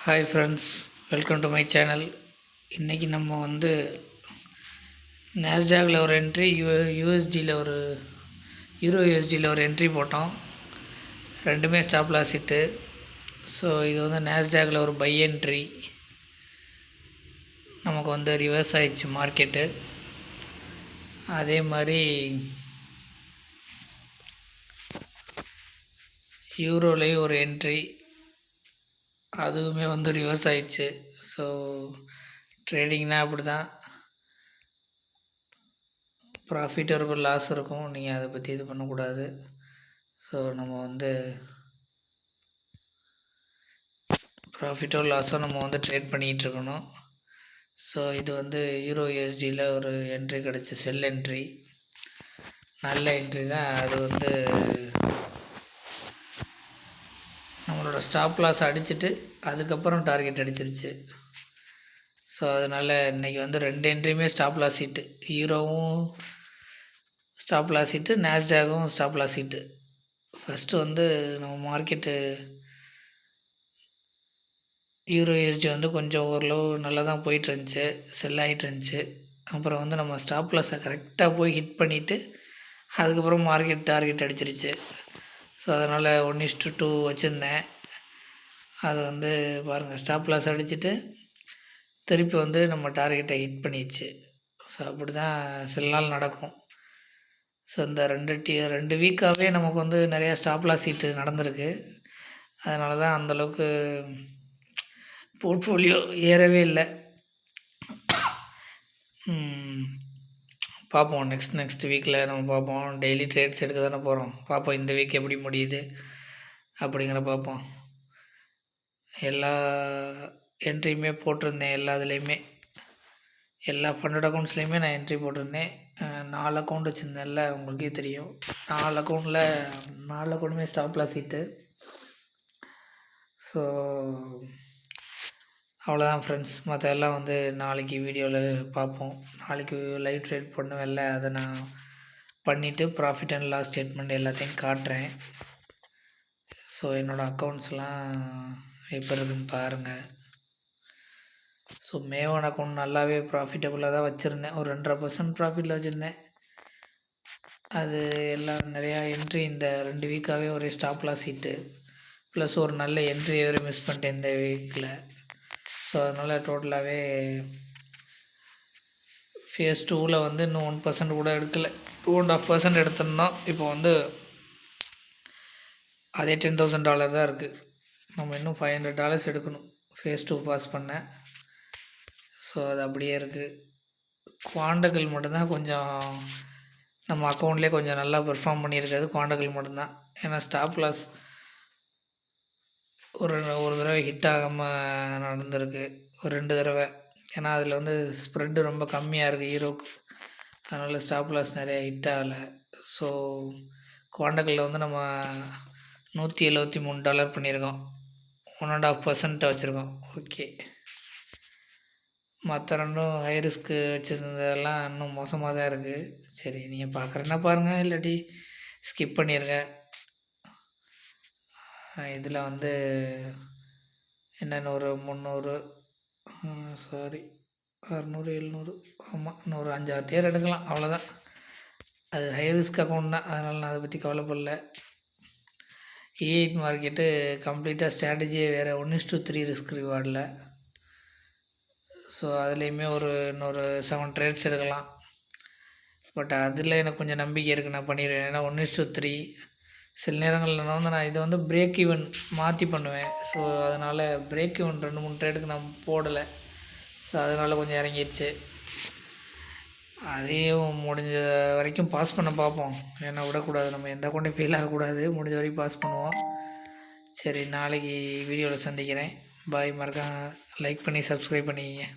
Hi friends, welcome to my channel. இன்றைக்கி நம்ம நேஸ்டாகில் ஒரு என்ட்ரி, யூஎஸ்டியில் ஒரு என்ட்ரி போட்டோம். ரெண்டுமே ஸ்டாப் லாஸ் ஹிட்டு. ஸோ இது நேஸ்டாகில் ஒரு பை என்ட்ரி. நமக்கு ரிவர்ஸ் ஆயிடுச்சு மார்க்கெட்டு. அதே மாதிரி யூரோலையும் ஒரு என்ட்ரி, அதுவுமே ரிவர்ஸ் ஆயிடுச்சு. ஸோ ட்ரேடிங்னால் அப்படி தான், ப்ராஃபிட் இருக்கும், லாஸ் இருக்கும். நீங்கள் அதை பற்றி இது பண்ணக்கூடாது. ஸோ நம்ம ப்ராஃபிட்டோ லாஸோ நம்ம ட்ரேட் பண்ணிகிட்ருக்கணும். ஸோ இது யூரோ யூஎஸ்டியில் ஒரு என்ட்ரி கிடச்சி, செல் என்ட்ரி. நல்ல என்ட்ரி தான். அது நம்மளோட ஸ்டாப் லாஸ் அடிச்சுட்டு அதுக்கப்புறம் டார்கெட் அடிச்சிருச்சு. ஸோ அதனால் இன்றைக்கி ரெண்டு என்ட்ரியுமே ஸ்டாப் லாஸ் ஹிட்டு. யூரோவும் ஸ்டாப் லாஸ் ஹிட்டு, நேஸ்டாகும் ஸ்டாப் லாஸ் ஹிட்டு. ஃபஸ்ட்டு நம்ம மார்க்கெட்டு யூரோ யூஎஸ்டி கொஞ்சம் ஓரளவு நல்லா தான் போயிட்டுருந்துச்சு, செல் ஆகிட்டு இருந்துச்சு. அப்புறம் நம்ம ஸ்டாப் லாஸை கரெக்டாக போய் ஹிட் பண்ணிவிட்டு அதுக்கப்புறம் மார்க்கெட் டார்கெட் அடிச்சிருச்சு. ஸோ அதனால் 1:2 வச்சுருந்தேன். அது பாருங்கள், ஸ்டாப் லாஸ் அடிச்சுட்டு திருப்பி நம்ம டார்கெட்டை ஹிட் பண்ணிடுச்சு. ஸோ அப்படி தான் சில நாள் நடக்கும். ஸோ இந்த ரெண்டு வீக்காகவே நமக்கு நிறையா ஸ்டாப் லாஸ் ஹிட்டு நடந்திருக்கு. அதனால தான் அந்தளவுக்கு போர்ட்ஃபோலியோ ஏறவே இல்லை. பார்ப்போம், நெக்ஸ்ட் வீக்கில் நம்ம பார்ப்போம். டெய்லி ட்ரேட்ஸ் எடுக்க தானே போகிறோம். பார்ப்போம் இந்த வீக் எப்படி முடியுது அப்படிங்கிற பார்ப்போம். எல்லா என்ட்ரியுமே போட்டிருந்தேன். எல்லா ஃபண்டட் அக்கௌண்ட்ஸ்லேயுமே நான் என்ட்ரி போட்டிருந்தேன். 4 அக்கௌண்ட் வச்சுருந்தேன்ல, உங்களுக்கே தெரியும். 4 அக்கௌண்ட்டுமே ஸ்டாப் லாஸ் ஹிட்டு. ஸோ அவ்வளோதான் ஃப்ரெண்ட்ஸ். மற்ற எல்லாம் நாளைக்கு வீடியோவில் பார்ப்போம். நாளைக்கு லைவ் ட்ரேட் பண்ணுவேன்ல, அதை நான் பண்ணிவிட்டு ப்ராஃபிட் அண்ட் லாஸ் ஸ்டேட்மெண்ட் எல்லாத்தையும் காட்டுறேன். ஸோ என்னோடய அக்கௌண்ட்ஸ்லாம் எப்படி இருக்குன்னு பாருங்கள். ஸோ மேவான அக்கௌண்ட் நல்லாவே ப்ராஃபிட்டபுளாக தான் வச்சுருந்தேன். ஒரு 2.5% ப்ராஃபிட்டில் வச்சுருந்தேன். அது எல்லாம் நிறையா என்ட்ரி இந்த 2 வீக்காகவே ஒரே ஸ்டாப் லாஸ் ஹிட்டு, ப்ளஸ் ஒரு நல்ல என்ட்ரி வேறு மிஸ் பண்ணிட்டேன் இந்த வீக்கில். ஸோ அதனால் டோட்டலாகவே ஃபேஸ் 2ல் இன்னும் 1% கூட எடுக்கலை. 2.5% எடுத்திருந்தோம். இப்போ அதே $10,000 தான் இருக்குது. நம்ம இன்னும் $500 எடுக்கணும் ஃபேஸ் 2 பாஸ் பண்ண. ஸோ அது அப்படியே இருக்குது. குவாண்டகள் மட்டும்தான் கொஞ்சம் நம்ம அக்கௌண்ட்லேயே கொஞ்சம் நல்லா பெர்ஃபார்ம் பண்ணியிருக்காது. குவாண்டகள் மட்டும்தான். ஏன்னா ஸ்டாப் லாஸ் ஒரு தடவை ஹிட் ஆகாமல் நடந்திருக்கு, ஒரு 2 தடவை. ஏன்னா அதில் ஸ்ப்ரெட்டு ரொம்ப கம்மியாக இருக்குது ஈரோக்கு. அதனால் ஸ்டாப் லாஸ் நிறையா ஹிட் ஆகலை. ஸோ குவாண்டகளில் நம்ம $173 பண்ணியிருக்கோம். 1.5% வச்சுருக்கோம். ஓகே. மற்ற ரெண்டும் ஹை ரிஸ்க்கு வச்சுருந்ததெல்லாம் இன்னும் மோசமாக தான் இருக்குது. சரி, நீங்கள் பார்க்குறேன்னா பாருங்கள், இல்லாட்டி ஸ்கிப் பண்ணிடுங்க. இதில் என்னென்ன ஒரு 300 600 700 ஆமாம், இன்னொரு 5-6 தேர் எடுக்கலாம், அவ்வளோதான். அது ஹை ரிஸ்க் அக்கௌண்ட் தான், அதனால் நான் அதை பற்றி கவலைப்படல. E8 மார்க்கெட்டு கம்ப்ளீட்டாக ஸ்ட்ராட்டஜியே வேறு, 1:3 ரிஸ்க் ரிவார்டில். ஸோ அதுலேயுமே இன்னொரு 7 ட்ரேட்ஸ் எடுக்கலாம். பட் அதில் எனக்கு கொஞ்சம் நம்பிக்கை இருக்குது, நான் பண்ணிடுவேன். ஏன்னா 1:3 சில நேரங்களில் நான் இதை பிரேக் ஈவன் மாற்றி பண்ணுவேன். ஸோ அதனால் பிரேக் ஈவன் 2-3 ட்ரேடுக்கு நான் போடலை. ஸோ அதனால் கொஞ்சம் இறங்கிடுச்சு. அதையும் முடிஞ்ச வரைக்கும் பாஸ் பண்ண பார்ப்போம். ஏன்னா விடக்கூடாது, நம்ம எந்த அக்கௌண்ட்டையும் ஃபெயில் ஆகக்கூடாது. முடிஞ்ச வரைக்கும் பாஸ் பண்ணுவோம். சரி, நாளைக்கு வீடியோவில் சந்திக்கிறேன். பாய். மறக்காம லைக் பண்ணி சப்ஸ்கிரைப் பண்ணிக்கிங்க.